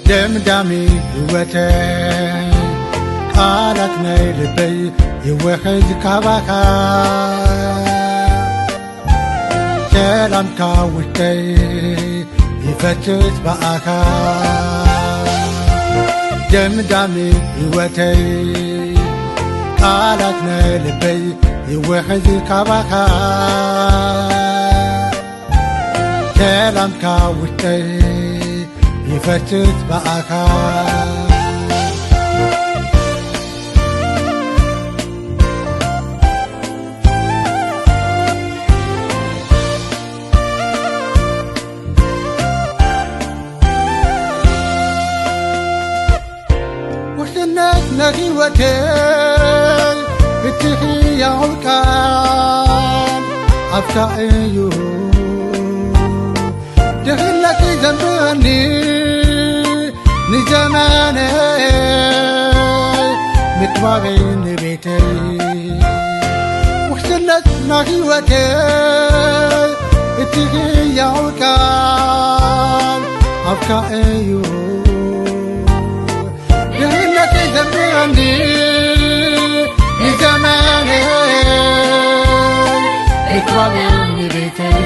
ደምዳሜ ህይወተ ቃላት ናይ ልበይ ይወሕዝ ካባኻ ሰላምካ ውሽጠይ ይፈትት በኣኻ ደምዳሜ ህይወተይ ቃላት ናይ ልበይ ይወሕዝ ካባኻ ሰላምካ ውሽጠይ ይፈትት በኣኻ ውስነት ነህይወተይ እትሕያው ቃል ኣፍካ እዩ ድኽለኪ ዘንብኒ ንዘመነይ ምትባበይ ንቤተይ ውስነት ናህይወተይ እትሕያው ቃል ኣፍካ እዩ ድኽለኪ ዘንብኒ ንዘመነይ ምትባበይ ንቤተይ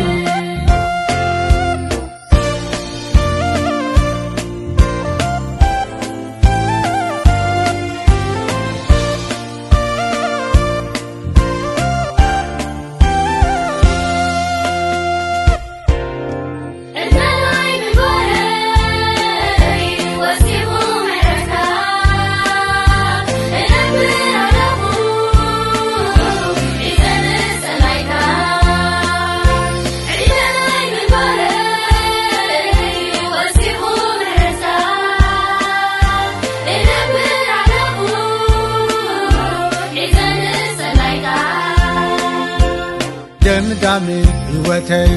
ደምዳሜ ህይወተይ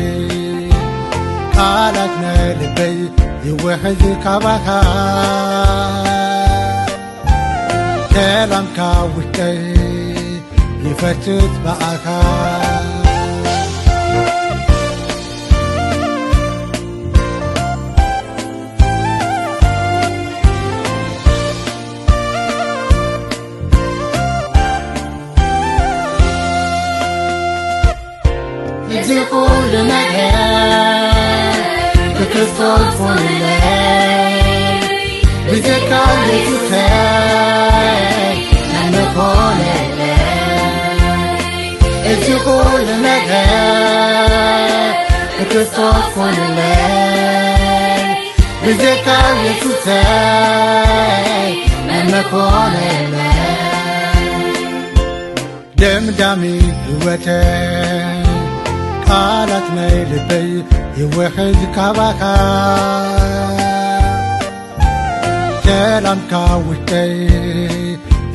ቃላት ናይ ልበይ ይወሕዝ ካባኻ ሰላምካ ውሽጠይ ይፈትት በኣኻ ዝኩሉ ነገር ብክርስቶስ ሆነለይ ብዘካ ኢየሱሰይ ናነኮነለይ እዚ ኩሉ ነገር ብክርስቶስ ሆነለይ ብዘካ ኢየሱሰይ ናነኮነለይ ደምዳሜ ህይወተይ ቃላት ናይ ልበይ ይወሕዝ ካባኻ ሰላምካ ውሽጠይ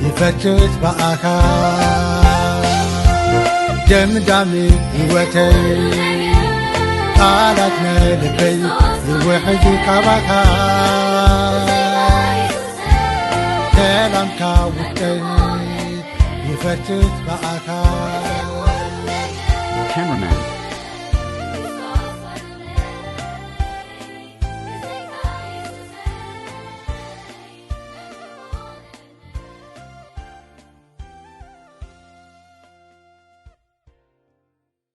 ይፈትት በኣኻ ደምዳሜ ህይወተይ ቃላት ናይ ልበይ ይወሕዝ ካባኻ ሰላምካ ውሽጠይ ይፈትት በኣኻ Cameraman